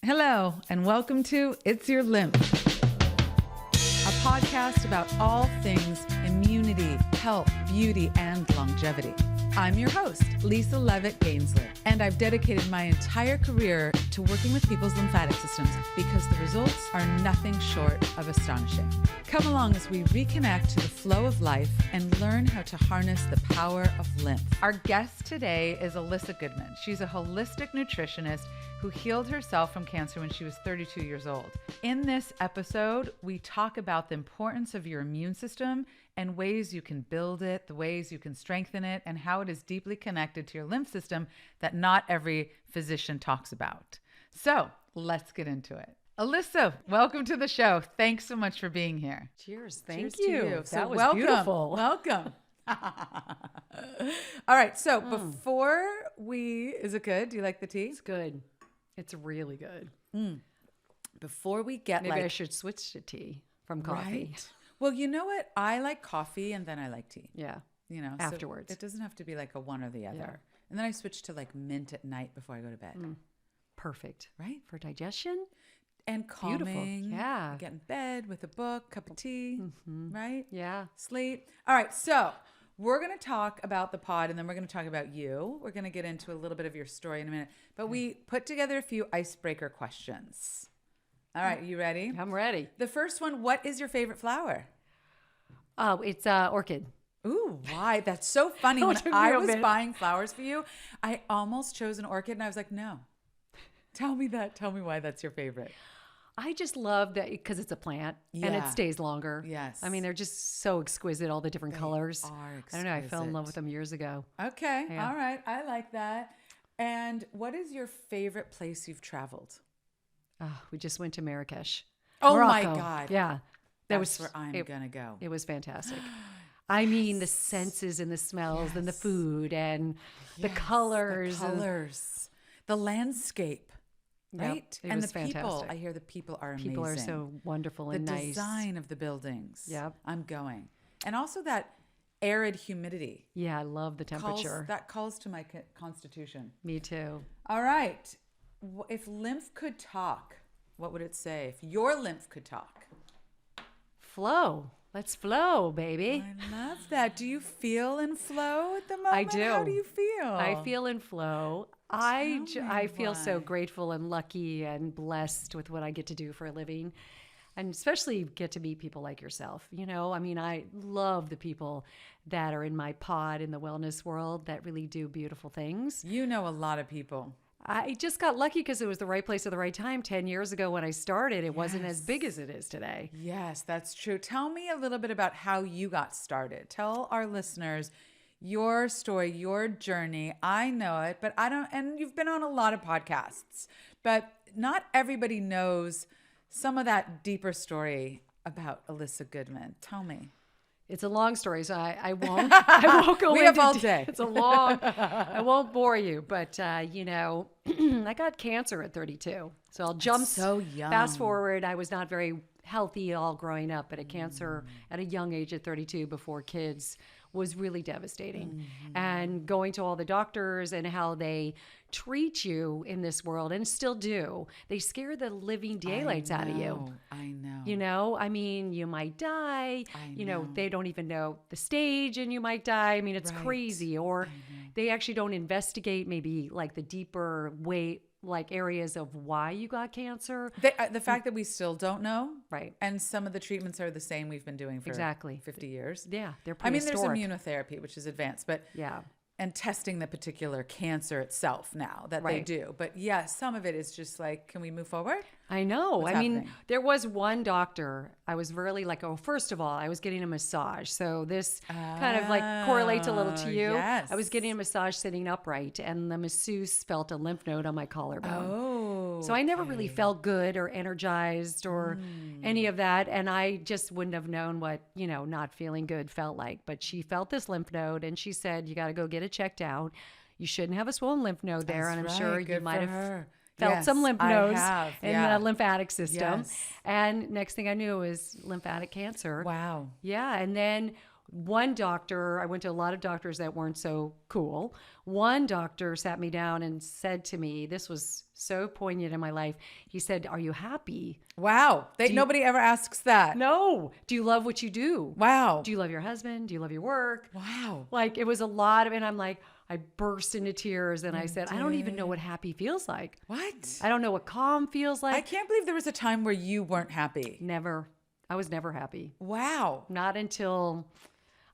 Hello, and welcome to It's Your Lymph, a podcast about all things immunity, health, beauty, and longevity. I'm your host, Lisa Levitt Gainsler, and I've dedicated my entire career to working with people's lymphatic systems because the results are nothing short of astonishing. Come along as we reconnect to the flow of life and learn how to harness the power of lymph. Our guest today is Elissa Goodman. She's a holistic nutritionist who healed herself from cancer when she was 32 years old. In this episode, we talk about the importance of your immune system and ways you can build it, the ways you can strengthen it, and how it is deeply connected to your lymph system that not every physician talks about. So let's get into it. Elissa, welcome to the show. Thanks so much for being here. Cheers. Thank Cheers you. to you. That So was welcome. beautiful. Welcome. All right. So before is it good? Do you like the tea? It's good. It's really good. Before we get Maybe I should switch to tea from coffee. Right. Well, you know what? I like coffee and then I like tea. Yeah. You know, Afterwards. So it doesn't have to be like a one or the other. Yeah. And then I switch to like mint at night before I go to bed. Perfect. Right? For digestion. And calming. Beautiful. Yeah. Get in bed with a book, cup of tea, right? Yeah. Sleep. All right. So we're going to talk about the pod and then we're going to talk about you. We're going to get into a little bit of your story in a minute. But we put together a few icebreaker questions. All right. You ready? I'm ready. The first one, what is your favorite flower? Oh, it's orchid. Ooh, why? That's so funny. When I was buying flowers for you, I almost chose an orchid and I was like, no. Tell me that. Tell me why that's your favorite. I just love that because it's a plant and it stays longer. Yes. I mean, they're just so exquisite, all the different colors. Are I don't know. I fell in exquisite. love with them years ago. Okay. Yeah. All right. I like that. And what is your favorite place you've traveled? Oh, we just went to Marrakesh. Oh Morocco. my God. Yeah. That's where I'm going to go. It was fantastic. I mean, the senses and the smells and the food and the colors. The colors. The landscape. Right? It And was the people. fantastic. I hear the people are amazing. People are so wonderful and the nice. design of the buildings. Yep. I'm going. And also that arid humidity. Yeah, I love the temperature. That calls to my constitution. Me too. All right. If lymph could talk, what would it say? If your lymph could talk? Flow. Let's flow, baby. I love that. Do you feel in flow at the moment? I do. How do you feel? I feel in flow. I feel so grateful and lucky and blessed with what I get to do for a living. And especially get to meet people like yourself. You know, I mean, I love the people that are in my pod in the wellness world that really do beautiful things. You know a lot of people. I just got lucky because it was the right place at the right time. 10 years ago when I started, it wasn't as big as it is today. Yes, that's true. Tell me a little bit about how you got started. Tell our listeners your story, your journey. I know it, but I don't, and you've been on a lot of podcasts, but not everybody knows some of that deeper story about Elissa Goodman. Tell me. It's a long story, so I won't go into We have all day. It's a long, I won't bore you, but you know, I got cancer at 32. So I'll jump so young. Fast forward, I was not very healthy all growing up, but a cancer at a young age at 32 before kids was really devastating. And going to all the doctors and how they treat you in this world and still do, they scare the living daylights out of you. I know. You know, I mean, you might die. You know, they don't even know the stage and you might die. I mean, it's crazy. Or they actually don't investigate maybe like the deeper way, like areas of why you got cancer. The fact that we still don't know. Right. And some of the treatments are the same we've been doing for 50 years. Yeah, they're I mean, prehistoric. there's immunotherapy, which is advanced, but and testing the particular cancer itself now that they do. But yeah, some of it is just like, can we move forward? I know. What's I mean, happening? there was one doctor, I was really like, oh, first of all, I was getting a massage. So this kind of like correlates a little to you. Yes. I was getting a massage sitting upright and the masseuse felt a lymph node on my collarbone. Oh. So I never really felt good or energized or any of that. And I just wouldn't have known what, you know, not feeling good felt like. But she felt this lymph node and she said, you got to go get it checked out. You shouldn't have a swollen lymph node there. That's and I'm right. sure Good you might for have her. felt Yes, some lymph I nodes have. in Yeah. the lymphatic system. Yes. And next thing I knew was lymphatic cancer. Wow. Yeah. And then One doctor, I went to a lot of doctors that weren't so cool. One doctor sat me down and said to me, this was so poignant in my life. He said, "Are you happy?" Wow. Nobody ever asks that. No. Do you love what you do? Wow. Do you love your husband? Do you love your work? Wow. Like, it was a lot of, and I'm like, I burst into tears and I said, I don't even know what happy feels like. What? I don't know what calm feels like. I can't believe there was a time where you weren't happy. Never. I was never happy. Wow. Not until,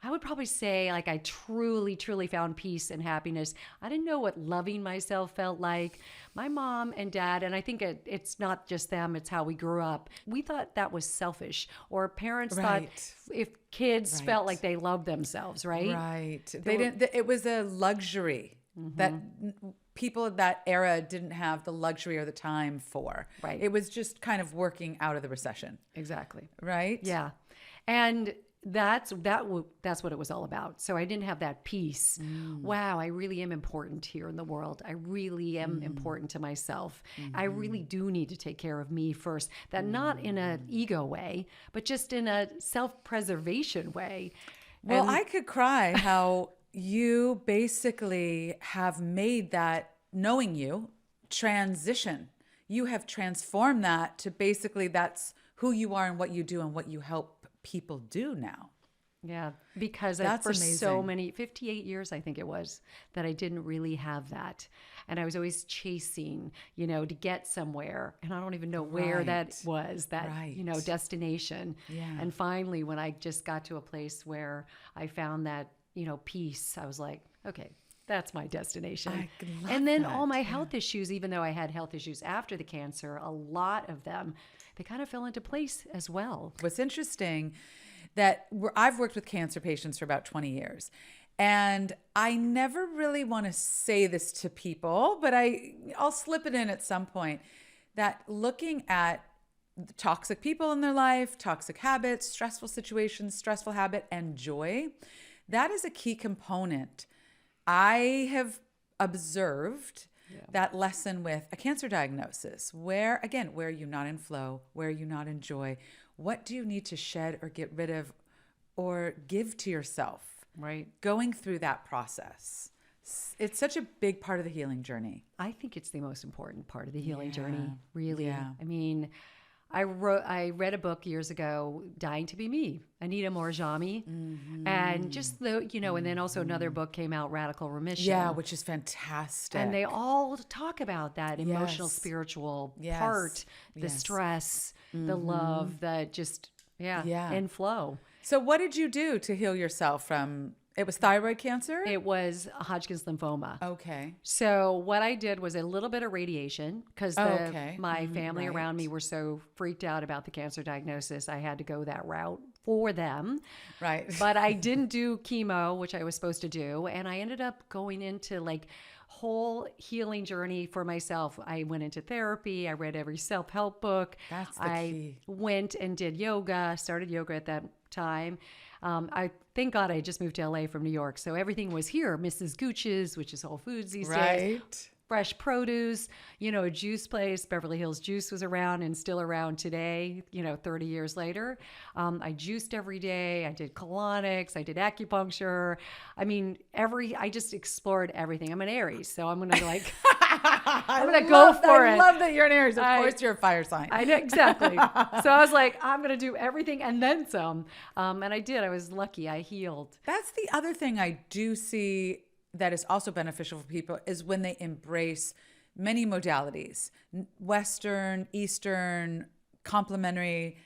I would probably say, like, I truly, truly found peace and happiness. I didn't know what loving myself felt like. My mom and dad, and I think it's not just them, it's how we grew up. We thought that was selfish, or parents thought if kids felt like they loved themselves, right? Right. It was a luxury that people of that era didn't have the luxury or the time for. Right. It was just kind of working out of the recession. Exactly. Right? Yeah. And that's what it was all about. So I didn't have that peace. Wow, I really am important here in the world. I really am important to myself. I really do need to take care of me first. That not in an ego way, but just in a self-preservation way. Well, I could cry how you basically have made that, knowing you, transition. You have transformed that to basically that's who you are and what you do and what you help people do now. Yeah, because That's for amazing. so many, 58 years, I think it was, that I didn't really have that. And I was always chasing, to get somewhere. And I don't even know where that was, that, destination. Yeah. And finally, when I just got to a place where I found that, peace, I was like, okay, that's my destination. I love and then that. all my health issues, even though I had health issues after the cancer, a lot of them, they kind of fell into place as well. What's interesting that I've worked with cancer patients for about 20 years. And I never really want to say this to people, but I'll slip it in at some point, that looking at toxic people in their life, toxic habits, stressful situations, stressful habit, and joy, that is a key component. I have observed that lesson with a cancer diagnosis, where you're not in flow, where you're not in joy. What do you need to shed or get rid of or give to yourself? Right. Going through that process. It's such a big part of the healing journey. I think it's the most important part of the healing journey, really. Yeah. I mean, I read a book years ago, Dying to Be Me, Anita Morjami. And just and then also another book came out, Radical Remission. Yeah, which is fantastic. And they all talk about that emotional, spiritual part, the stress, the love, that just, and flow. So what did you do to heal yourself from, it was thyroid cancer? It was Hodgkin's lymphoma. Okay. So what I did was a little bit of radiation because my family around me were so freaked out about the cancer diagnosis. I had to go that route for them. Right. But I didn't do chemo, which I was supposed to do. And I ended up going into whole healing journey for myself. I went into therapy. I read every self-help book. That's the key. I went and did yoga, started yoga at that time. I thank God I just moved to LA from New York. So everything was here. Mrs. Gooch's, which is Whole Foods these days. Fresh produce, a juice place. Beverly Hills Juice was around and still around today, 30 years later. I juiced every day. I did colonics. I did acupuncture. I mean, I just explored everything. I'm an Aries, so I'm going to I'm going to go for it. I love that you're an Aries. Of course you're a fire sign. I know, exactly. So I was like, I'm going to do everything and then some. And I did. I was lucky. I healed. That's the other thing I do see that is also beneficial for people is when they embrace many modalities, Western, Eastern, complementary,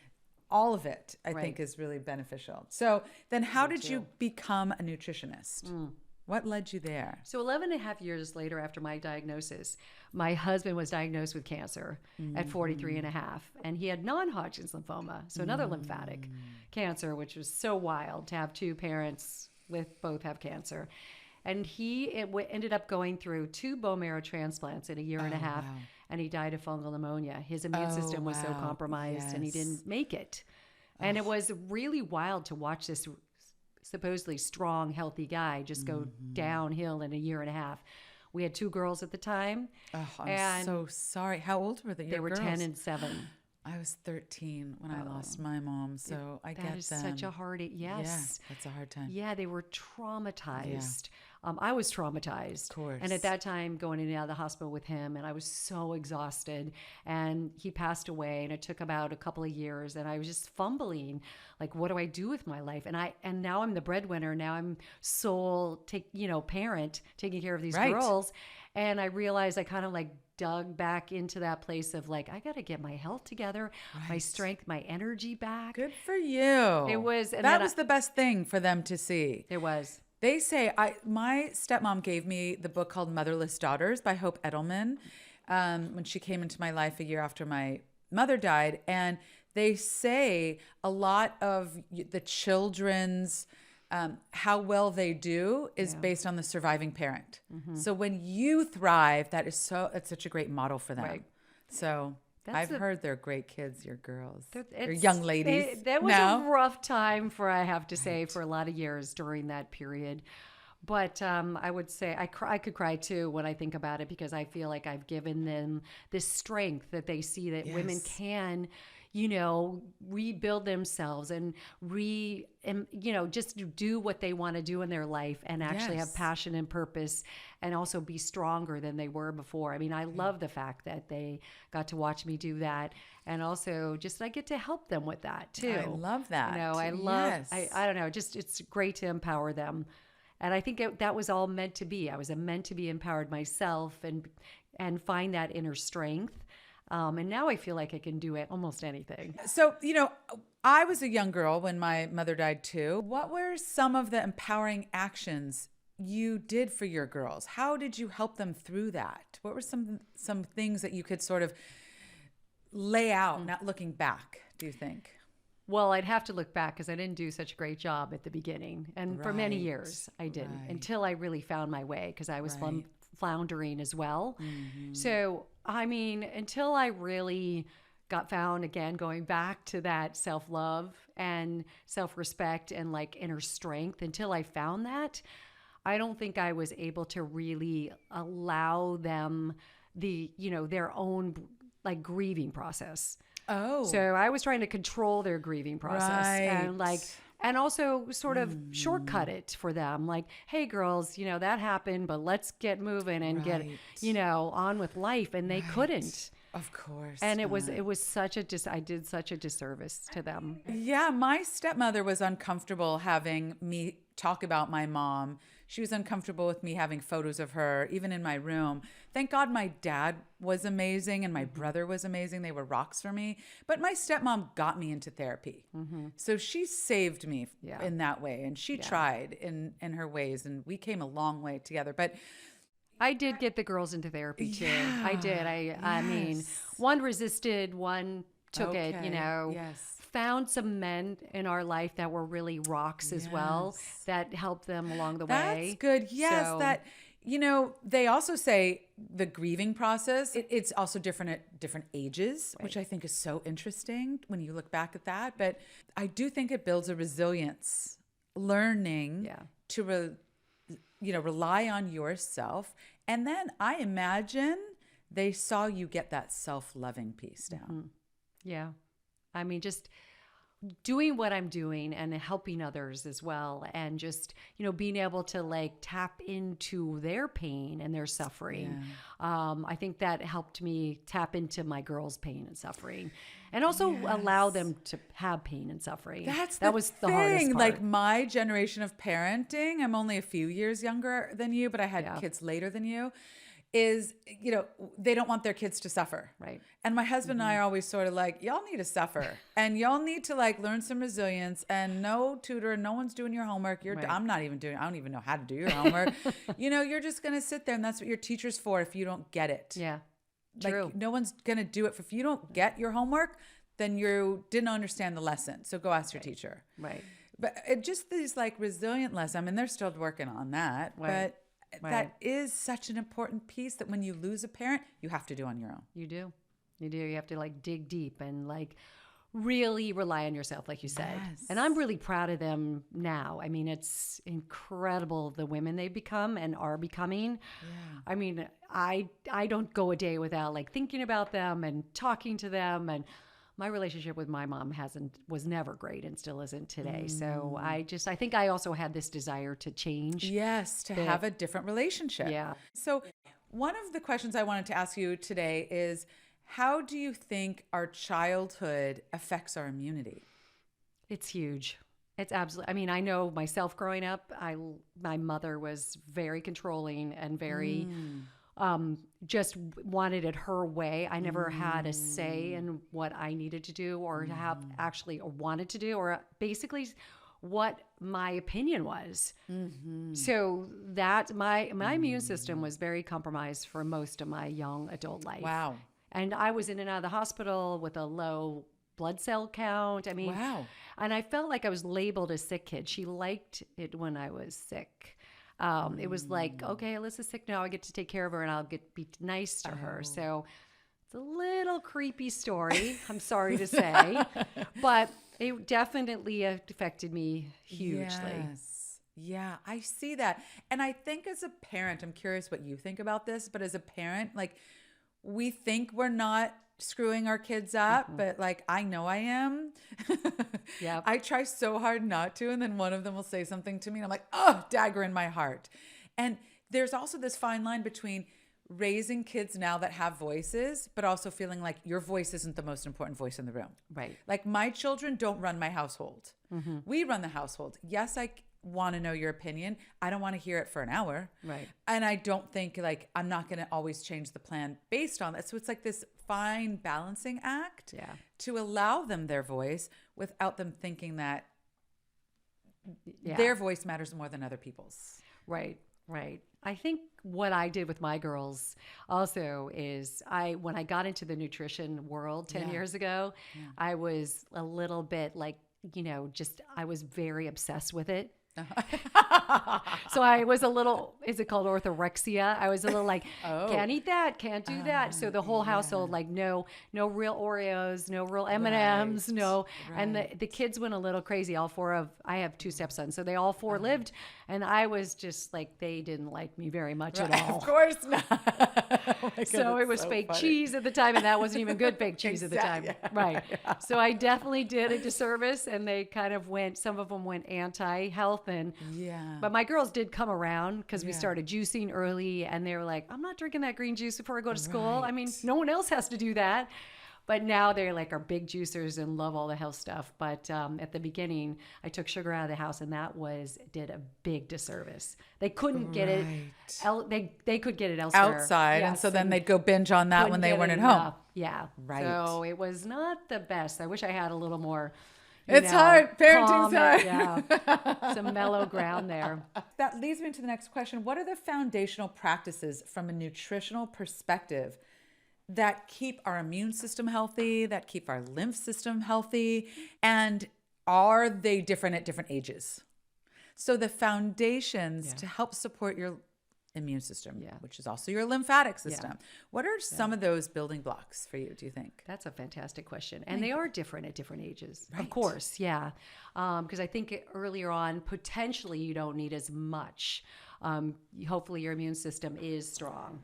all of it, I think is really beneficial. So then how did you become a nutritionist? What led you there? So 11 and a half years later after my diagnosis, my husband was diagnosed with cancer at 43 and a half. And he had non-Hodgkin's lymphoma, so another lymphatic cancer, which was so wild to have two parents with both have cancer. And he ended up going through 2 bone marrow transplants in a year and a half, and he died of fungal pneumonia. His immune system was so compromised, and he didn't make it. And it was really wild to watch this supposedly strong, healthy guy just go downhill in a year and a half. We had 2 girls at the time. Oh, I'm so sorry. How old were they? They were girls? 10 and 7. I was 13 when I lost my mom, so I get them. That is such a hard, yes. Yeah, that's a hard time. Yeah, they were traumatized. I was traumatized. Of course. And at that time, going in and out of the hospital with him, and I was so exhausted. And he passed away, and it took about a couple of years, and I was just fumbling, like, what do I do with my life? And now I'm the breadwinner. Now I'm sole parent, taking care of these girls. And I realized I kind of like dug back into that place of like, I got to get my health together, my strength, my energy back. Good for you. It was. And that was the best thing for them to see. It was. They say, my stepmom gave me the book called Motherless Daughters by Hope Edelman when she came into my life a year after my mother died. And they say a lot of the children's how well they do is based on the surviving parent. Mm-hmm. So when you thrive, it's such a great model for them. Right. So I've heard they're great kids, your girls, your young ladies. That was a rough time I have to say, for a lot of years during that period. But I would say I could cry too when I think about it, because I feel like I've given them this strength that they see that women can, rebuild themselves and just do what they want to do in their life and actually have passion and purpose, and also be stronger than they were before. I mean, I love the fact that they got to watch me do that. And also just I get to help them with that too. I love that. I love, I don't know, just it's great to empower them. And I think that was all meant to be. I was meant to be empowered myself and find that inner strength. And now I feel like I can do almost anything. So, I was a young girl when my mother died too. What were some of the empowering actions you did for your girls? How did you help them through that? What were some things that you could sort of lay out, not looking back, do you think? Well, I'd have to look back because I didn't do such a great job at the beginning. And for many years, I didn't until I really found my way, because I was floundering as well. Mm-hmm. So, I mean, until I really got found, again, going back to that self-love and self-respect and like inner strength, until I found that, I don't think I was able to really allow them their own like grieving process. Oh. So I was trying to control their grieving process and also sort of shortcut it for them. Like, hey girls, that happened, but let's get moving and get, on with life. And they couldn't. Of course. And it was I did such a disservice to them. Yeah. My stepmother was uncomfortable having me talk about my mom. She was uncomfortable with me having photos of her, even in my room. Thank God my dad was amazing and my brother was amazing. They were rocks for me. But my stepmom got me into therapy. Mm-hmm. So she saved me in that way. And she tried in her ways. And we came a long way together. But I did get the girls into therapy too. Yeah. I did. I mean, one resisted, one took it, Yes. Found some men in our life that were really rocks as well, that helped them along the way. That's good. Yes. So, they also say the grieving process, it's also different at different ages, which I think is so interesting when you look back at that. But I do think it builds a resilience, learning to, rely on yourself. And then I imagine they saw you get that self-loving piece down. Mm-hmm. Yeah. I mean, just doing what I'm doing and helping others as well. And just, being able to like tap into their pain and their suffering. Yeah. I think that helped me tap into my girls' pain and suffering, and also allow them to have pain and suffering. That was the hardest part. Like my generation of parenting, I'm only a few years younger than you, but I had kids later than you. Is, they don't want their kids to suffer. Right. And my husband and I are always sort of like, y'all need to suffer and y'all need to like learn some resilience, and no tutor, no one's doing your homework. I don't even know how to do your homework. You're just going to sit there, and that's what your teacher's for if you don't get it. Yeah. True. Like, no one's going to do it. If you don't get your homework, then you didn't understand the lesson. So go ask your teacher. Right. But it just these like resilient lessons. I mean, they're still working on that, but that is such an important piece that when you lose a parent, you have to do on your own. You do. You have to like dig deep and like really rely on yourself, like you said. Yes. And I'm really proud of them now. I mean, it's incredible the women they've become and are becoming. Yeah. I mean, I don't go a day without like thinking about them and talking to them and my relationship with my mom was never great and still isn't today. So I think I also had this desire to change. Yes, to have a different relationship. Yeah. So one of the questions I wanted to ask you today is, how do you think our childhood affects our immunity? It's huge. It's absolutely, I mean, I know myself growing up, my mother was very controlling and very, just wanted it her way. I never had a say in what I needed to do or or wanted to do, or basically what my opinion was. So that my immune system was very compromised for most of my young adult life. Wow. And I was in and out of the hospital with a low blood cell count. I mean, wow. And I felt like I was labeled a sick kid. She liked it when I was sick. It was like, okay, Alyssa's sick now. I get to take care of her and I'll be nice to her. So it's a little creepy story, I'm sorry to say, but it definitely affected me hugely. Yes. Yeah, I see that. And I think as a parent, I'm curious what you think about this, but as a parent, like, we think we're not screwing our kids up, but like, I know I am. Yep. I try so hard not to. And then one of them will say something to me and I'm like, oh, dagger in my heart. And there's also this fine line between raising kids now that have voices, but also feeling like your voice isn't the most important voice in the room. Right. Like, my children don't run my household. We run the household. Yes, I want to know your opinion. I don't want to hear it for an hour. Right. And I don't think, like, I'm not going to always change the plan based on that. So it's like this fine balancing act to allow them their voice without them thinking that their voice matters more than other people's. Right. Right. I think what I did with my girls also is when I got into the nutrition world 10 years ago, I was a little bit like, I was very obsessed with it. So I was a little, is it called orthorexia? I was a little like, can't eat that, can't do that. So the whole household, like no real Oreos, no real M&Ms, no. And the kids went a little crazy. I have two stepsons. So they all four lived. And I was just like, they didn't like me very much at all. Of course not. Oh my God, so it was so fake funny. cheese at the time. And that wasn't even good fake cheese at the time. Yeah. Right. Yeah. So I definitely did a disservice, and they kind of some of them went anti-health. But my girls did come around because we started juicing early, and they were like, I'm not drinking that green juice before I go to school. I mean, no one else has to do that. But now they're like our big juicers and love all the health stuff. But at the beginning, I took sugar out of the house, and that did a big disservice. They couldn't get it. They could get it elsewhere. Outside. Yes, and so then they'd go binge on that when they weren't at home. Yeah. Right. So it was not the best. I wish I had a little more. It's hard. Parenting's hard. Yeah. Some mellow ground there. That leads me to the next question. What are the foundational practices from a nutritional perspective that keep our immune system healthy, that keep our lymph system healthy? And are they different at different ages? So the foundations to help support your immune system, which is also your lymphatic system. What are some of those building blocks for you, do you think? That's a fantastic question. And they are different at different ages. Right. Of course, because I think earlier on, potentially you don't need as much. Hopefully your immune system is strong.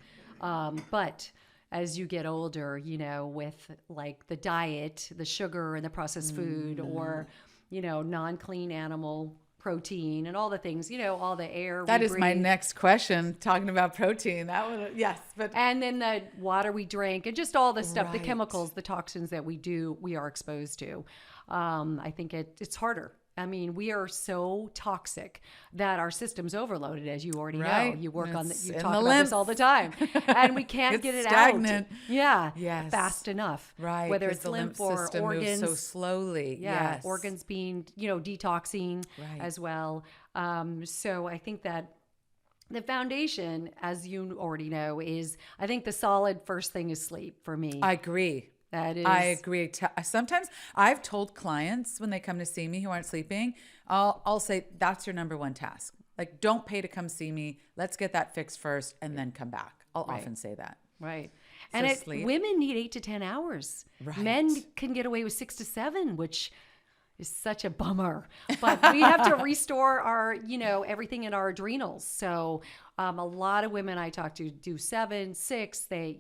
But as you get older, with like the diet, the sugar and the processed food, or, non-clean animal protein and all the things, all the air. That is my next question, talking about protein. That one, yes. And then the water we drink and just all the stuff, the chemicals, the toxins that we are exposed to. I think it's harder. I mean, we are so toxic that our system's overloaded, as you already know. You work you talk about this all the time, and we can't get it stagnant. Out. Fast enough. Right. Whether it's the lymph or organs, moves so slowly. Yes. Organs being, detoxing as well. So I think that the foundation, as you already know, is, I think the solid first thing is sleep for me. I agree. I agree. Sometimes I've told clients when they come to see me who aren't sleeping, I'll say, that's your number one task. Like, don't pay to come see me. Let's get that fixed first and then come back. I'll often say that. Right. So and women need 8 to 10 hours. Right. Men can get away with 6 to 7, which is such a bummer. But we have to restore our, everything in our adrenals. So a lot of women I talk to do 7, 6. They,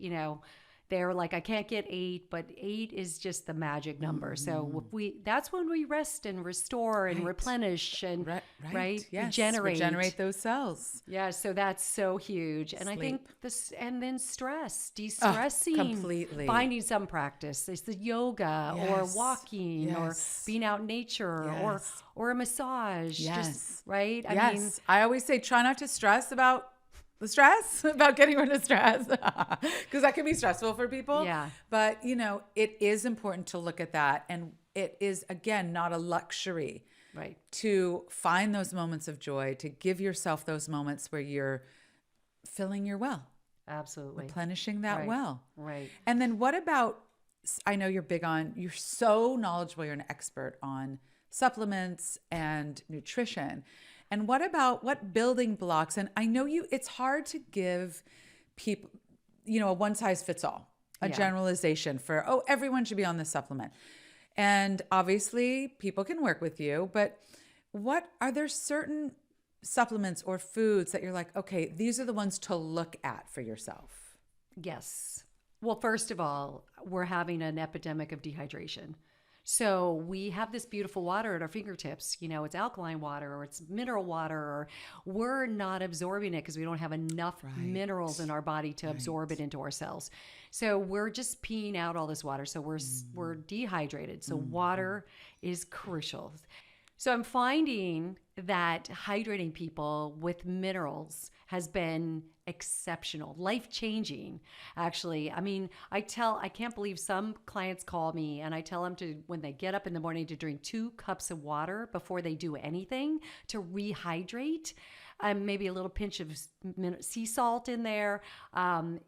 they're like, I can't get 8, but 8 is just the magic number. So that's when we rest and restore and replenish and right? Yes. Regenerate those cells. Yeah, so that's so huge. And Sleep. I think and then stress, de-stressing, completely. finding some practice. It's the yoga or walking or being out in nature or a massage. Just, right? I mean, I always say, try not to stress about about getting rid of stress, because that can be stressful for people. Yeah. But, it is important to look at that. And it is, again, not a luxury. Right. To find those moments of joy, to give yourself those moments where you're filling your well. Absolutely. Replenishing that well. Right. And then what about, I know you're so knowledgeable, you're an expert on supplements and nutrition. And what building blocks? And I know it's hard to give people, a one size fits all, a generalization for, everyone should be on this supplement. And obviously people can work with you, but are there certain supplements or foods that you're like, okay, these are the ones to look at for yourself? Yes. Well, first of all, we're having an epidemic of dehydration. So we have this beautiful water at our fingertips. It's alkaline water or it's mineral water, or we're not absorbing it because we don't have enough minerals in our body to absorb it into our cells. So we're just peeing out all this water. So we're dehydrated. So water is crucial. So I'm finding that hydrating people with minerals has been exceptional, life-changing, actually. I mean, I can't believe some clients call me and I tell them when they get up in the morning, to drink 2 cups of water before they do anything to rehydrate. Maybe a little pinch of sea salt in there.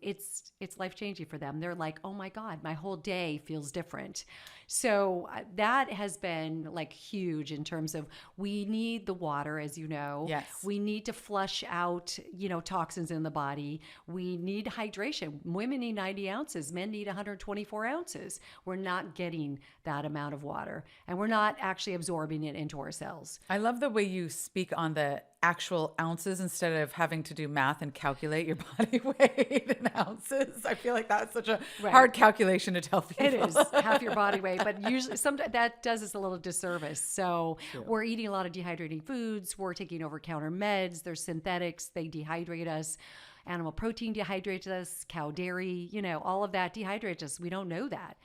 It's life-changing for them. They're like, oh my God, my whole day feels different. So that has been like huge in terms of, we need the water, as you know. Yes. We need to flush out, toxins in the body. We need hydration. Women need 90 ounces. Men need 124 ounces. We're not getting that amount of water, and we're not actually absorbing it into our cells. I love the way you speak on the actual ounces instead of having to do math and calculate your body weight in ounces. I feel like that's such a hard calculation to tell people. It is half your body weight, but usually sometimes that does us a little disservice. So we're eating a lot of dehydrating foods. We're taking over-counter meds. They're synthetics. They dehydrate us. Animal protein dehydrates us. Cow dairy, all of that dehydrates us. We don't know that.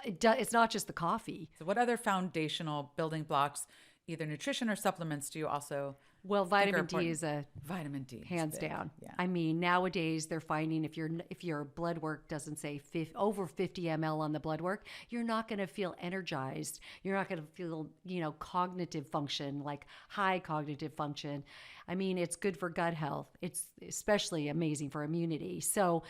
It's not just the coffee. So what other foundational building blocks, either nutrition or supplements, do you also Well, vitamin D is vitamin D hands big. down. Yeah. I mean, nowadays they're finding if your blood work doesn't say over 50 ml on the blood work, you're not going to feel energized. You're not going to feel, cognitive function, like high cognitive function. I mean, it's good for gut health. It's especially amazing for immunity. So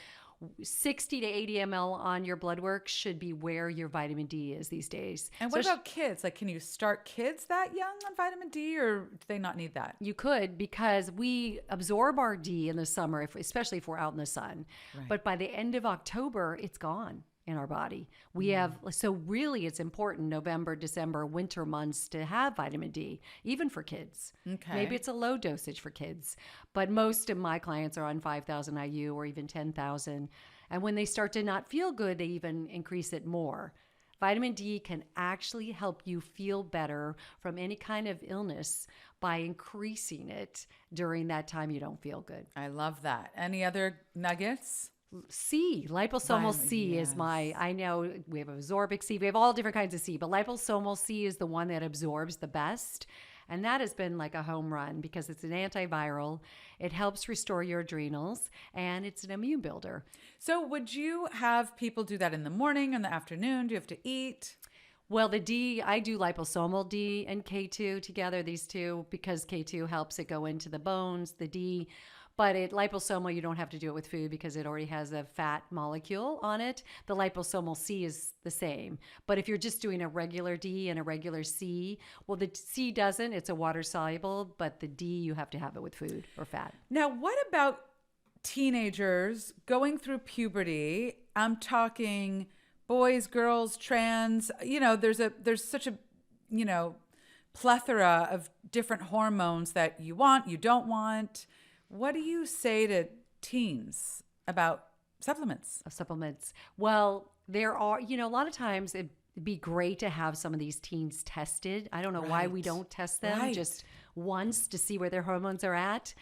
60 to 80 ml on your blood work should be where your vitamin D is these days. And what about kids? Like, can you start kids that young on vitamin D, or do they not need that? You could, because we absorb our D in the summer, especially if we're out in the sun. Right. But by the end of October, it's gone in our body. We have, so really it's important November, December, winter months to have vitamin D, even for kids. Okay. Maybe it's a low dosage for kids, but most of my clients are on 5,000 IU or even 10,000. And when they start to not feel good, they even increase it more. Vitamin D can actually help you feel better from any kind of illness by increasing it during that time you don't feel good. I love that. Any other nuggets? C, liposomal C is I know we have absorbic C, we have all different kinds of C, but liposomal C is the one that absorbs the best. And that has been like a home run because it's an antiviral. It helps restore your adrenals, and it's an immune builder. So would you have people do that in the morning, in the afternoon? Do you have to eat? Well, the D, I do liposomal D and K2 together, these two, because K2 helps it go into the bones, the D. But liposomal, you don't have to do it with food because it already has a fat molecule on it. The liposomal C is the same. But if you're just doing a regular D and a regular C, well, the C doesn't. It's a water soluble, but the D, you have to have it with food or fat. Now, what about teenagers going through puberty? I'm talking boys, girls, trans. There's such a, plethora of different hormones that you want, you don't want. What do you say to teens about supplements? Of supplements. Well, there are, a lot of times it'd be great to have some of these teens tested. I don't know why we don't test them just once to see where their hormones are at.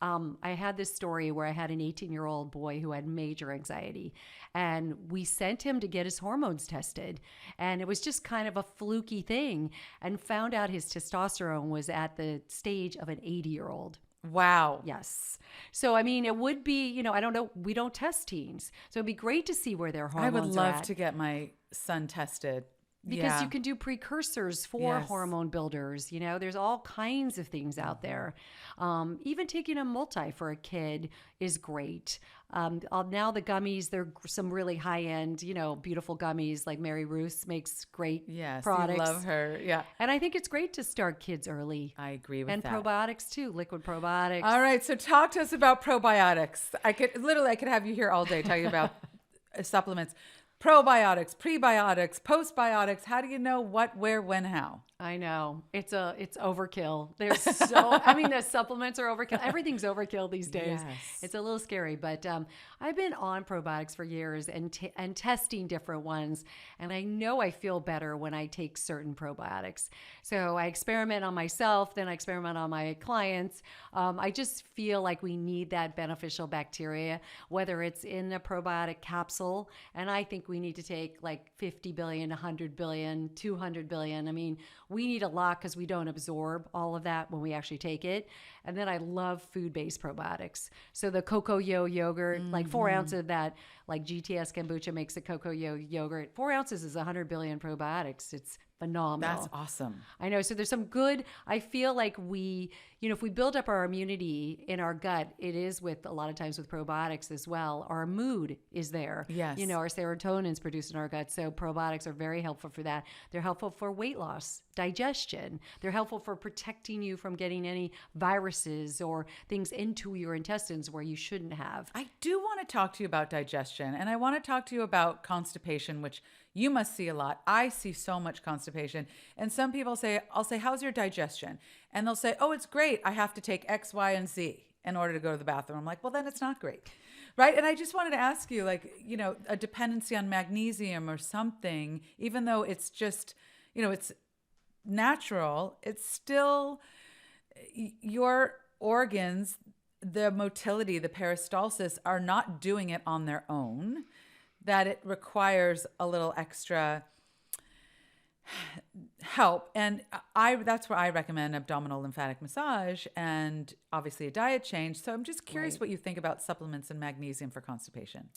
I had this story where I had an 18-year-old boy who had major anxiety, and we sent him to get his hormones tested. And it was just kind of a fluky thing, and found out his testosterone was at the stage of an 80-year-old. Wow. Yes. So, I mean, it would be, I don't know, we don't test teens. So it'd be great to see where their hormones are at. I would love to get my son tested. Because you can do precursors for hormone builders. There's all kinds of things out there. Even taking a multi for a kid is great. Now the gummies, they're some really high-end, beautiful gummies. Like Mary Ruth makes great products. I love her. Yeah. And I think it's great to start kids early. I agree with that. And probiotics too, liquid probiotics. All right. So talk to us about probiotics. I could have you here all day talking about supplements. Probiotics, prebiotics, postbiotics. How do you know what, where, when, how? I know. It's overkill. There's the supplements are overkill. Everything's overkill these days. Yes. It's a little scary, but I've been on probiotics for years and testing different ones. And I know I feel better when I take certain probiotics. So I experiment on myself, then I experiment on my clients. I just feel like we need that beneficial bacteria, whether it's in a probiotic capsule. And I think we need to take like 50 billion, 100 billion, 200 billion. I mean, we need a lot because we don't absorb all of that when we actually take it. And then I love food-based probiotics. So the Cocoyo Yogurt, like 4 ounces of that, like GTS Kombucha makes a Cocoyo Yogurt. 4 ounces is 100 billion probiotics. It's phenomenal. That's awesome. I know. So there's some good, I feel like we, if we build up our immunity in our gut, it is with a lot of times with probiotics as well. Our mood is there. Yes. Our serotonin is produced in our gut. So probiotics are very helpful for that. They're helpful for weight loss, digestion. They're helpful for protecting you from getting any viruses or things into your intestines where you shouldn't have. I do want to talk to you about digestion, and I want to talk to you about constipation, which you must see a lot. I see so much constipation. And some people say, I'll say, how's your digestion? And they'll say, oh, it's great. I have to take X, Y, and Z in order to go to the bathroom. I'm like, well, then it's not great. Right. And I just wanted to ask you, like, a dependency on magnesium or something, even though it's just, it's natural, it's still your organs, the motility, the peristalsis are not doing it on their own, that it requires a little extra help. And that's where I recommend abdominal lymphatic massage and obviously a diet change. So I'm just curious what you think about supplements and magnesium for constipation.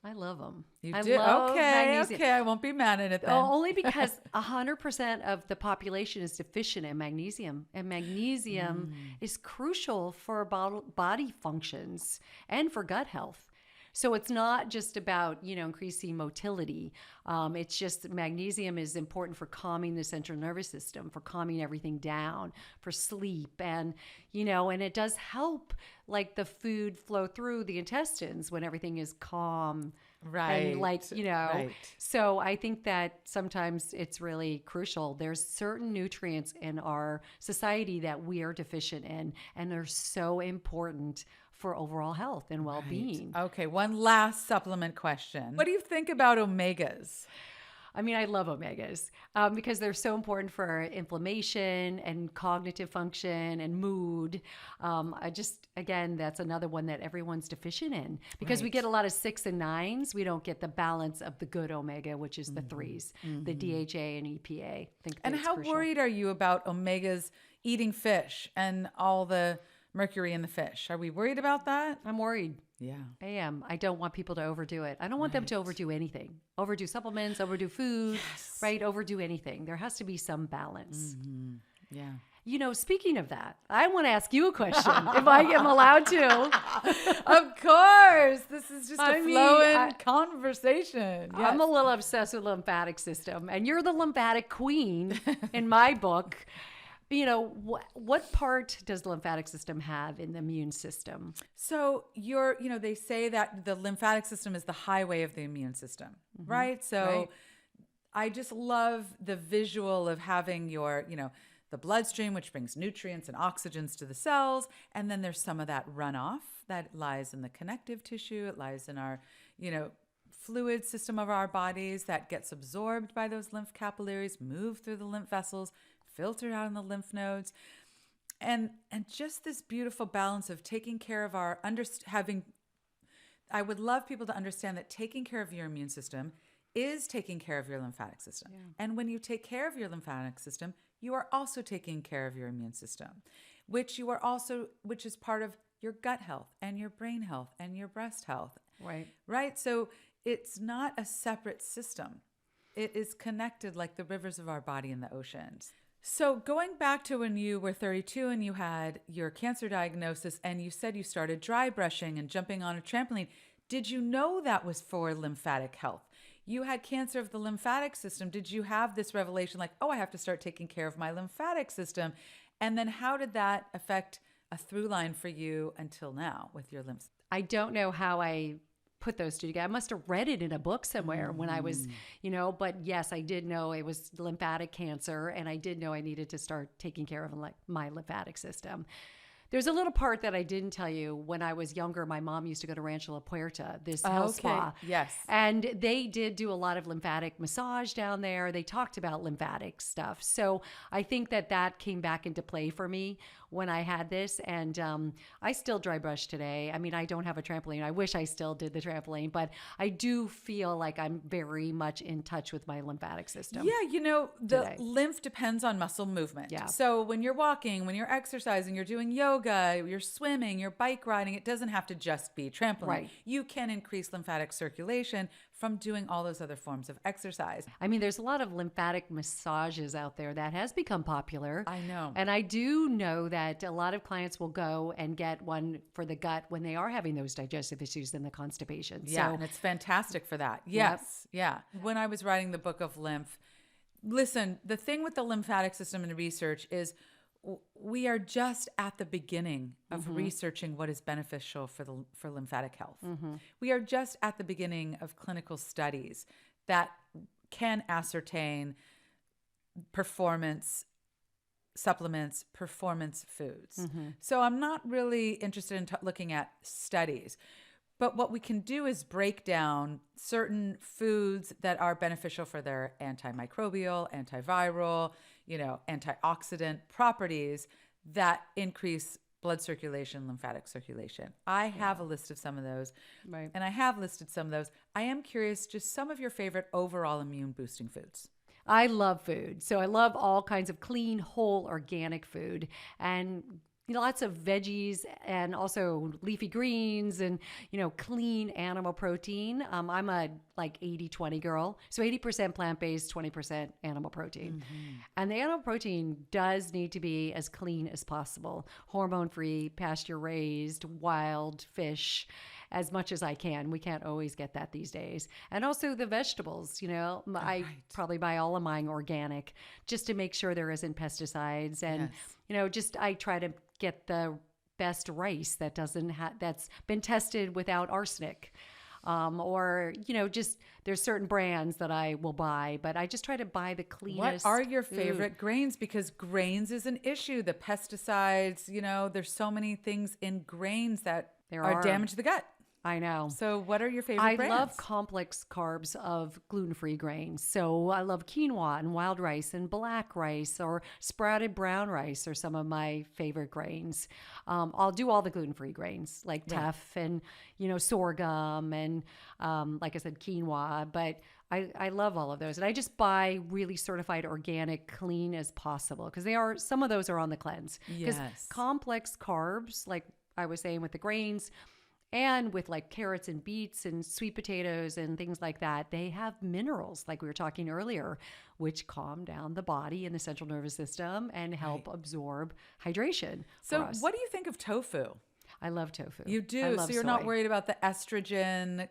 I love them. You I do? love Okay, magnesium. okay. I won't be mad at it then. Only because 100% of the population is deficient in magnesium. And magnesium is crucial for body functions and for gut health. So it's not just about, increasing motility. It's just magnesium is important for calming the central nervous system, for calming everything down, for sleep. And, and it does help like the food flow through the intestines when everything is calm. Right. And Right. So I think that sometimes it's really crucial. There's certain nutrients in our society that we are deficient in, and they're so important for overall health and well-being. Right. Okay, one last supplement question. What do you think about omegas? I mean, I love omegas because they're so important for inflammation and cognitive function and mood. Again, that's another one that everyone's deficient in because we get a lot of 6 and 9s. We don't get the balance of the good omega, which is the 3s, the DHA and EPA. And how worried are you about omegas eating fish and all the mercury in the fish? Are we worried about that? I'm worried. Yeah. I am. I don't want people to overdo it. I don't want them to overdo anything. Overdo supplements, overdo food, right? Overdo anything. There has to be some balance. Mm-hmm. Yeah. Speaking of that, I want to ask you a question, if I am allowed to. Of course. This is just a flowing conversation. Yes. I'm a little obsessed with lymphatic system, and you're the lymphatic queen in my book. What part does the lymphatic system have in the immune system? So they say that the lymphatic system is the highway of the immune system, right? So I just love the visual of having your, the bloodstream, which brings nutrients and oxygens to the cells. And then there's some of that runoff that lies in the connective tissue. It lies in our, fluid system of our bodies that gets absorbed by those lymph capillaries, move through the lymph vessels, filtered out in the lymph nodes. And just this beautiful balance of taking care of our I would love people to understand that taking care of your immune system is taking care of your lymphatic system. Yeah. And when you take care of your lymphatic system, you are also taking care of your immune system, which is part of your gut health and your brain health and your breast health. Right. Right. So it's not a separate system. It is connected like the rivers of our body and the oceans. So going back to when you were 32 and you had your cancer diagnosis and you said you started dry brushing and jumping on a trampoline, did you know that was for lymphatic health? You had cancer of the lymphatic system. Did you have this revelation like, oh, I have to start taking care of my lymphatic system? And then how did that affect a through line for you until now with your lymphs? I don't know how I put those two together. I must have read it in a book somewhere when I was, but yes, I did know it was lymphatic cancer, and I did know I needed to start taking care of my lymphatic system. There's a little part that I didn't tell you. When I was younger, my mom used to go to Rancho La Puerta, this health spa. Yes. And they did do a lot of lymphatic massage down there. They talked about lymphatic stuff. So I think that came back into play for me when I had this. And I still dry brush today. I mean, I don't have a trampoline. I wish I still did the trampoline, but I do feel like I'm very much in touch with my lymphatic system. Yeah, the lymph depends on muscle movement. Yeah. So when you're walking, when you're exercising, you're doing yoga, you're swimming, you're bike riding, it doesn't have to just be trampoline. Right. You can increase lymphatic circulation from doing all those other forms of exercise. I mean, there's a lot of lymphatic massages out there that has become popular. I know. And I do know that a lot of clients will go and get one for the gut when they are having those digestive issues and the constipation. Yeah, and it's fantastic for that. Yes. Yep. Yeah. When I was writing the book of Lymph, listen, the thing with the lymphatic system and research is we are just at the beginning of researching what is beneficial for lymphatic health. We are just at the beginning of clinical studies that can ascertain performance supplements, performance foods. So I'm not really interested in looking at studies. But what we can do is break down certain foods that are beneficial for their antimicrobial, antiviral, antioxidant properties that increase blood circulation, lymphatic circulation. I have a list of some of those, right? And I have listed some of those. I am curious, just some of your favorite overall immune boosting foods. I love food. So I love all kinds of clean, whole, organic food. And lots of veggies and also leafy greens and, clean animal protein. I'm a 80-20 girl. So 80% plant-based, 20% animal protein. And the animal protein does need to be as clean as possible. Hormone-free, pasture-raised, wild fish, as much as I can. We can't always get that these days. And also the vegetables, I probably buy all of mine organic just to make sure there isn't pesticides. And, I try to get the best rice that that's been tested without arsenic. There's certain brands that I will buy, but I just try to buy the cleanest. What are your favorite grains? Because grains is an issue. The pesticides, there's so many things in grains that are damage to the gut. I know. So what are your favorite brands? I love complex carbs of gluten-free grains. So I love quinoa and wild rice and black rice, or sprouted brown rice are some of my favorite grains. I'll do all the gluten-free grains like teff and, sorghum and, like I said, quinoa. But I love all of those. And I just buy really certified organic, clean as possible, because some of those are on the cleanse. Because complex carbs, like I was saying with the grains, and with like carrots and beets and sweet potatoes and things like that, they have minerals, like we were talking earlier, which calm down the body and the central nervous system and help absorb hydration. So what do you think of tofu? I love tofu. You do? So you're not worried about the estrogen?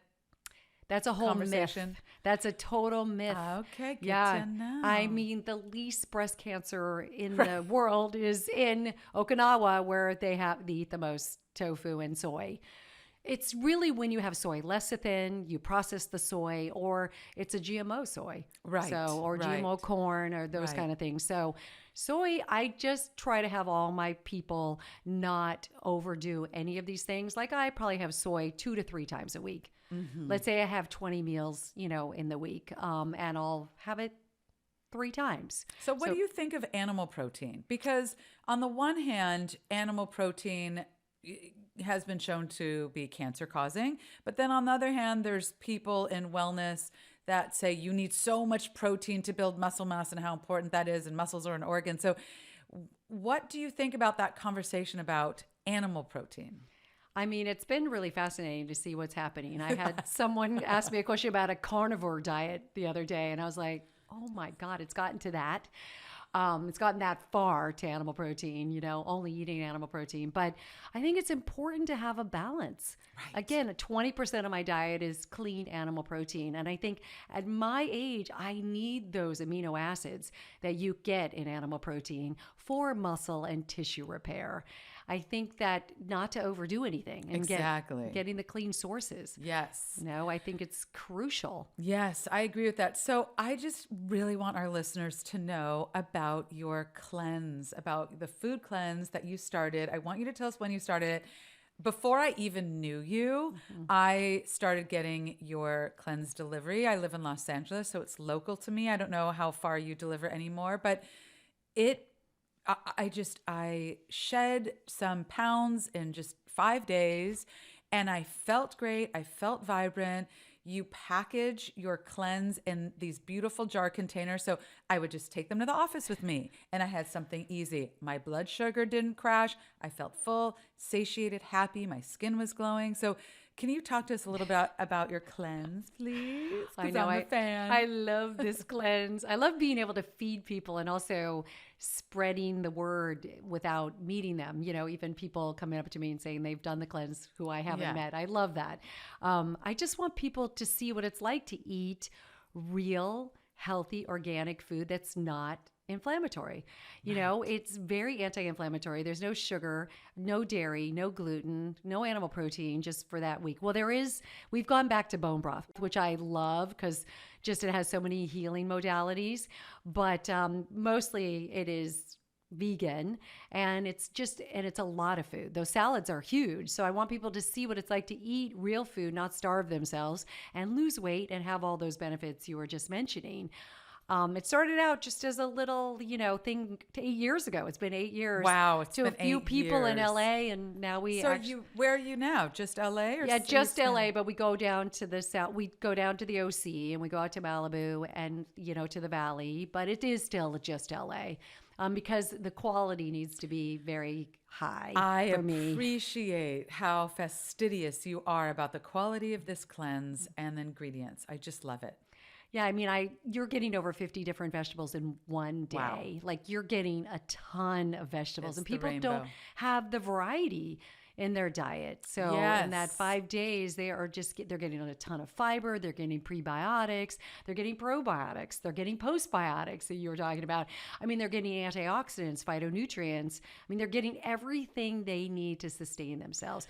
That's a whole myth. That's a total myth. Okay, good to know. I mean, the least breast cancer in the world is in Okinawa, where they eat the most tofu and soy. It's really when you have soy lecithin, you process the soy, or it's a GMO soy. Right. So, or GMO corn or those kind of things. So soy, I just try to have all my people not overdo any of these things. Like I probably have soy 2 to 3 times a week. Let's say I have 20 meals, in the week, and I'll have it 3 times. So what do you think of animal protein? Because on the one hand, animal protein has been shown to be cancer causing, but then on the other hand, there's people in wellness that say you need so much protein to build muscle mass and how important that is, and muscles are an organ. So what do you think about that conversation about animal protein? I mean, it's been really fascinating to see what's happening. I had someone ask me a question about a carnivore diet the other day, and I was like, oh my God, it's gotten to that. It's gotten that far to animal protein, only eating animal protein. But I think it's important to have a balance. Right. Again, 20% of my diet is clean animal protein. And I think at my age, I need those amino acids that you get in animal protein for muscle and tissue repair. I think that not to overdo anything and getting the clean sources. Yes. I think it's crucial. Yes, I agree with that. So I just really want our listeners to know about your cleanse, about the food cleanse that you started. I want you to tell us when you started it. Before I even knew you, I started getting your cleanse delivery. I live in Los Angeles, so it's local to me. I don't know how far you deliver anymore, but I shed some pounds in just 5 days, and I felt great. I felt vibrant. You package your cleanse in these beautiful jar containers. So I would just take them to the office with me, and I had something easy. My blood sugar didn't crash. I felt full, satiated, happy. My skin was glowing. So can you talk to us a little bit about your cleanse, please? I know. I'm a fan. I love this cleanse. I love being able to feed people and also spreading the word without meeting them. Even people coming up to me and saying they've done the cleanse who I haven't met. I love that. I just want people to see what it's like to eat real, healthy, organic food that's not inflammatory. It's very anti-inflammatory. There's no sugar, no dairy, no gluten, no animal protein just for that week. Well, we've gone back to bone broth, which I love because just it has so many healing modalities, but mostly it is vegan, and it's a lot of food. Those salads are huge. So I want people to see what it's like to eat real food, not starve themselves, and lose weight and have all those benefits you were just mentioning. It started out just as a little, thing 8 years ago. It's been 8 years. Wow. To a few people in LA, and now where are you now? Just LA? Yeah, just LA, but we go down to the south. We go down to the OC, and we go out to Malibu and, to the Valley, but it is still just LA. Because the quality needs to be very high for me. I appreciate how fastidious you are about the quality of this cleanse and the ingredients. I just love it. Yeah, I mean, you're getting over 50 different vegetables in one day. Wow. Like you're getting a ton of vegetables, It's and the people rainbow. don't have the variety in their diet. So in that 5 days, they're getting a ton of fiber. They're getting prebiotics. They're getting probiotics. They're getting postbiotics that you were talking about. I mean, they're getting antioxidants, phytonutrients. I mean, they're getting everything they need to sustain themselves.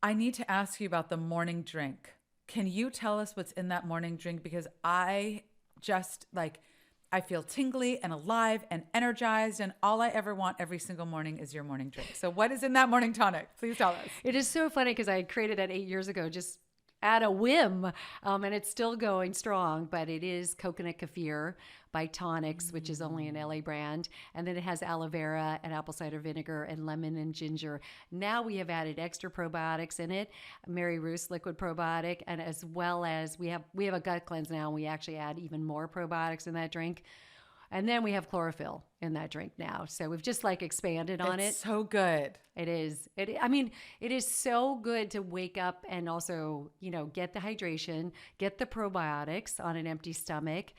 I need to ask you about the morning drink. Can you tell us what's in that morning drink? Because I just I feel tingly and alive and energized, and all I ever want every single morning is your morning drink. So what is in that morning tonic? Please tell us. It is so funny because I created that 8 years ago, just at a whim, and it's still going strong, but it is coconut kefir by Tonics, which is only an LA brand. And then it has aloe vera and apple cider vinegar and lemon and ginger. Now we have added extra probiotics in it, Mary Ruth's liquid probiotic, and as well as we have a gut cleanse now, and we actually add even more probiotics in that drink. And then we have chlorophyll in that drink now. So we've just expanded on it. It's so good. It is. It is so good to wake up and also, get the hydration, get the probiotics on an empty stomach,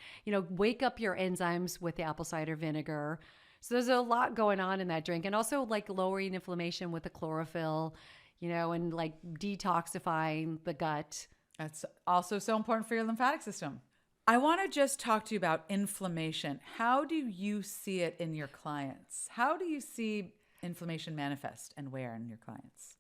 wake up your enzymes with the apple cider vinegar. So there's a lot going on in that drink. And also lowering inflammation with the chlorophyll, and detoxifying the gut. That's also so important for your lymphatic system. I want to just talk to you about inflammation. How do you see it in your clients? How do you see inflammation manifest and where in your clients?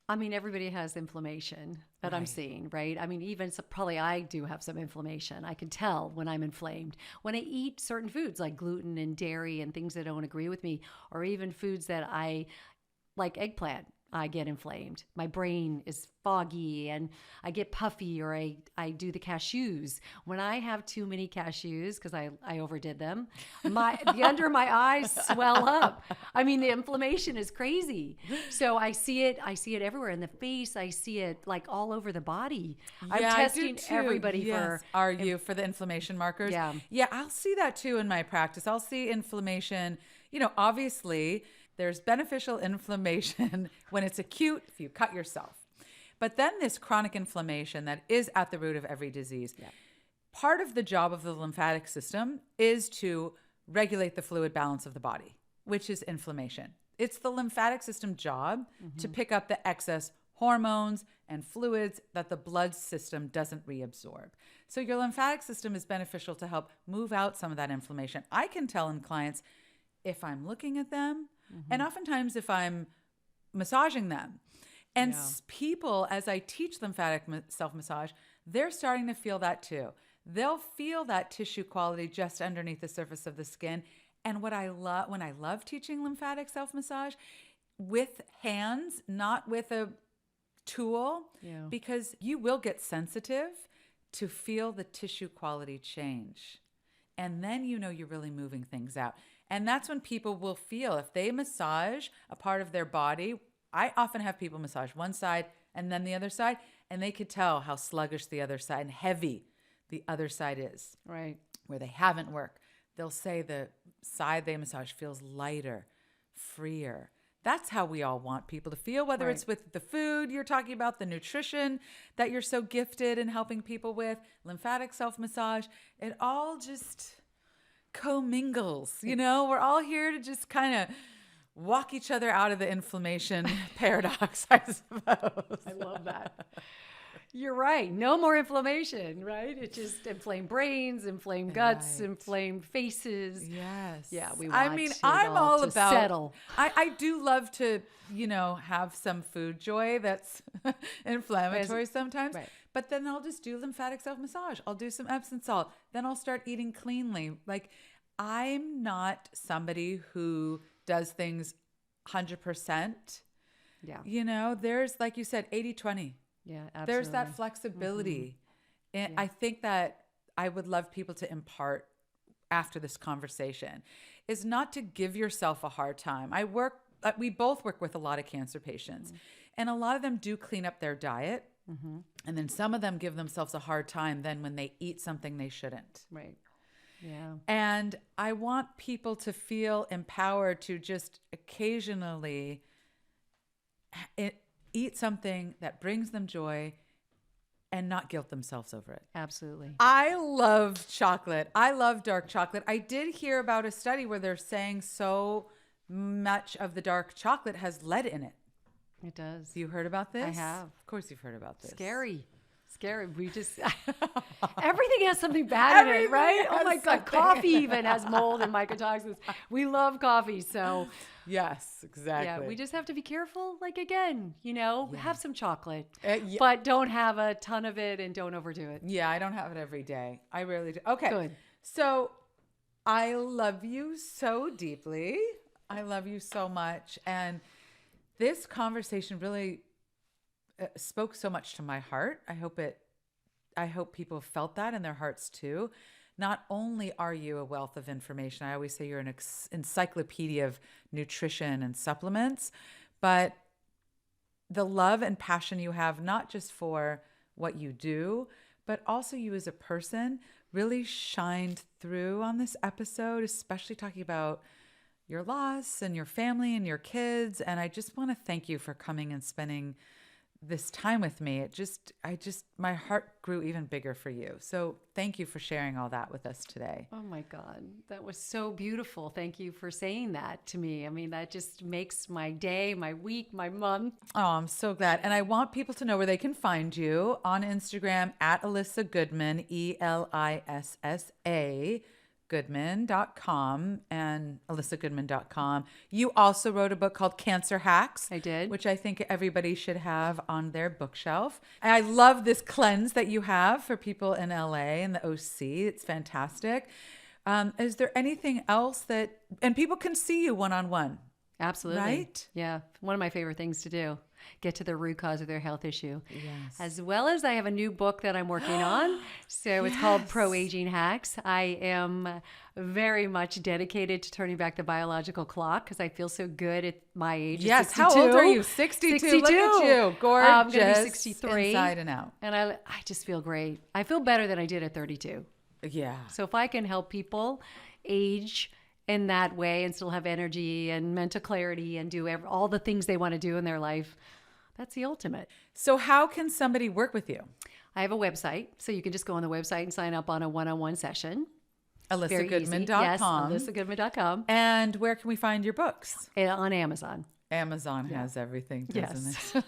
I mean, everybody has inflammation that I'm seeing, right? I mean, probably I do have some inflammation. I can tell when I'm inflamed. When I eat certain foods like gluten and dairy and things that don't agree with me, or even foods that I like eggplant. I get inflamed. My brain is foggy and I get puffy, or I do the cashews. When I have too many cashews, because I overdid them, the under my eyes swell up. I mean, the inflammation is crazy. So I see it everywhere in the face. I see it like all over the body. I'm testing everybody for. Are you for the inflammation markers? Yeah. Yeah, I'll see that too in my practice. I'll see inflammation. Obviously there's beneficial inflammation when it's acute, if you cut yourself. But then this chronic inflammation that is at the root of every disease. Yeah. Part of the job of the lymphatic system is to regulate the fluid balance of the body, which is inflammation. It's the lymphatic system job to pick up the excess hormones and fluids that the blood system doesn't reabsorb. So your lymphatic system is beneficial to help move out some of that inflammation. I can tell in clients if I'm looking at them, and oftentimes if I'm massaging them. And people, as I teach lymphatic self-massage, they're starting to feel that too. They'll feel that tissue quality just underneath the surface of the skin. And what I love, when I love teaching lymphatic self-massage, with hands, not with a tool, because you will get sensitive to feel the tissue quality change. And then you're really moving things out. And that's when people will feel, if they massage a part of their body, I often have people massage one side and then the other side, and they could tell how sluggish the other side and heavy the other side is. Right. Where they haven't worked. They'll say the side they massage feels lighter, freer. That's how we all want people to feel, whether it's with the food you're talking about, the nutrition that you're so gifted in helping people with, lymphatic self-massage. It all just commingles, We're all here to just kind of walk each other out of the inflammation paradox, I suppose. I love that. You're right. No more inflammation, right? It's just inflamed brains, inflamed guts, inflamed faces. Yes. Yeah, I'm all about settle. I do love to, have some food joy that's inflammatory sometimes. Right. But then I'll just do lymphatic self-massage. I'll do some Epsom salt. Then I'll start eating cleanly. Like, I'm not somebody who does things 100%. Yeah. There's, like you said, 80-20. Yeah, absolutely. There's that flexibility. And I think that I would love people to impart after this conversation is not to give yourself a hard time. We both work with a lot of cancer patients, and a lot of them do clean up their diet. And then some of them give themselves a hard time then when they eat something they shouldn't. Right. Yeah. And I want people to feel empowered to just occasionally eat something that brings them joy and not guilt themselves over it. Absolutely. I love chocolate. I love dark chocolate. I did hear about a study where they're saying so much of the dark chocolate has lead in it. It does. You heard about this? I have. Of course you've heard about this. Scary. We just, everything has something bad in it, right? Oh my God. Coffee even has mold and mycotoxins. We love coffee. So yes, exactly. Yeah, we just have to be careful. Like, again, have some chocolate, but don't have a ton of it and don't overdo it. Yeah, I don't have it every day. I rarely do. Okay. Good. So I love you so deeply. I love you so much. And this conversation really spoke so much to my heart. I hope people felt that in their hearts too. Not only are you a wealth of information, I always say you're an encyclopedia of nutrition and supplements, but the love and passion you have, not just for what you do, but also you as a person, really shined through on this episode, especially talking about your loss and your family and your kids. And I just want to thank you for coming and spending this time with me. My heart grew even bigger for you. So thank you for sharing all that with us today. Oh my God. That was so beautiful. Thank you for saying that to me. I mean, that just makes my day, my week, my month. Oh, I'm so glad. And I want people to know where they can find you on Instagram at Elissa Goodman, ELISSA Goodman.com and ElissaGoodman.com. You also wrote a book called Cancer Hacks. I did. Which I think everybody should have on their bookshelf. And I love this cleanse that you have for people in LA and the OC. It's fantastic. Is there anything else and people can see you one-on-one? Absolutely. Right? Yeah. One of my favorite things to do. Get to the root cause of their health issue. Yes. As well as I have a new book that I'm working on. So it's called Pro-Aging Hacks. I am very much dedicated to turning back the biological clock because I feel so good at my age. Yes. 62. How old are you? 62. Look at you. Gorgeous. I'm going to be 63. Inside and out. And I just feel great. I feel better than I did at 32. Yeah. So if I can help people age in that way and still have energy and mental clarity and do all the things they want to do in their life, that's the ultimate. So how can somebody work with you? I have a website, so you can just go on the website and sign up on a one-on-one session. ElissaGoodman.com. Yes, ElissaGoodman.com. And where can we find your books? On Amazon. Amazon has everything, doesn't Yes. it?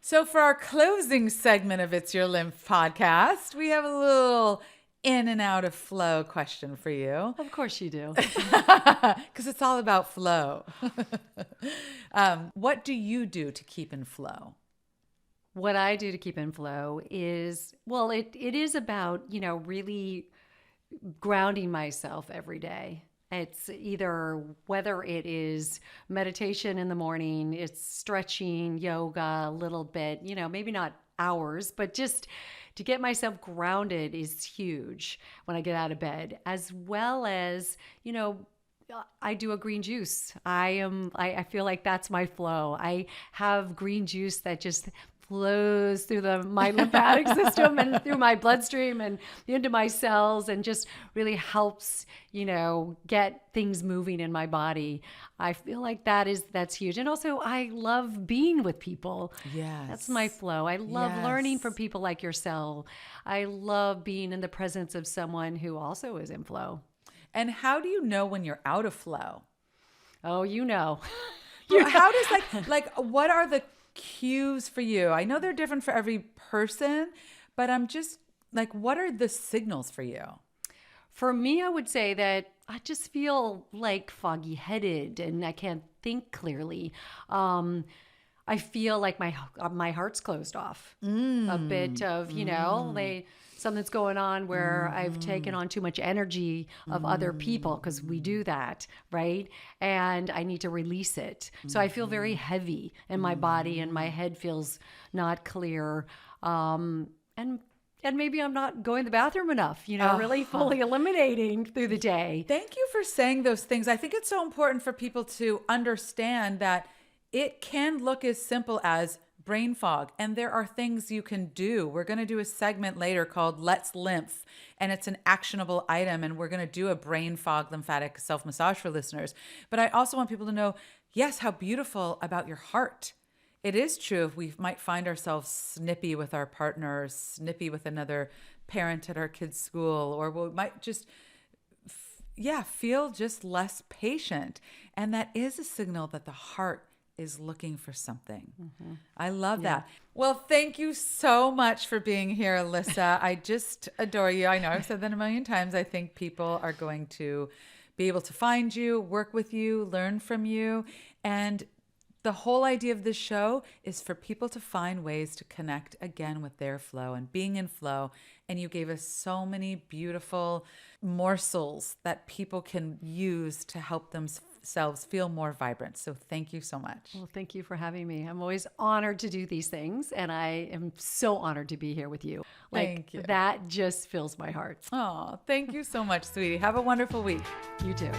So for our closing segment of It's Your Lymph podcast, we have a little in and out of flow question for you. Of course you do. Because it's all about flow. What do you do to keep in flow? What I do to keep in flow is, well, it is about, really grounding myself every day. It's either whether it is meditation in the morning, it's stretching, yoga, a little bit, maybe not hours, but just to get myself grounded is huge when I get out of bed, as well as, I do a green juice. I feel like that's my flow. I have green juice that just flows through my lymphatic system and through my bloodstream and into my cells and just really helps, get things moving in my body. I feel like that's huge. And also I love being with people. Yes. That's my flow. I love learning from people like yourself. I love being in the presence of someone who also is in flow. And how do you know when you're out of flow? Oh, How does what are the cues for you? I know they're different for every person, but I'm just what are the signals for you? For me, I would say that I just feel like foggy headed and I can't think clearly. I feel like my heart's closed off. A bit of, something's going on where I've taken on too much energy of other people, because we do that, right? And I need to release it. So I feel very heavy in my body and my head feels not clear. And maybe I'm not going to the bathroom enough, really fully eliminating through the day. Thank you for saying those things. I think it's so important for people to understand that it can look as simple as brain fog, and there are things you can do. We're going to do a segment later called Let's Lymph, and it's an actionable item, and we're going to do a brain fog lymphatic self-massage for listeners. But I also want people to know, yes, how beautiful about your heart. It is true if we might find ourselves snippy with our partner, or snippy with another parent at our kid's school, or we might just feel just less patient. And that is a signal that the heart is looking for something. Mm-hmm. I love that. Well, thank you so much for being here, Elissa. I just adore you. I know I've said that a million times. I think people are going to be able to find you, work with you, learn from you. And the whole idea of this show is for people to find ways to connect again with their flow and being in flow. And you gave us so many beautiful morsels that people can use to help themselves feel more vibrant. So thank you so much. Well, thank you for having me. I'm always honored to do these things, and I am so honored to be here with you. Thank you. That just fills my heart. Oh, thank you so much, sweetie. Have a wonderful week. You too.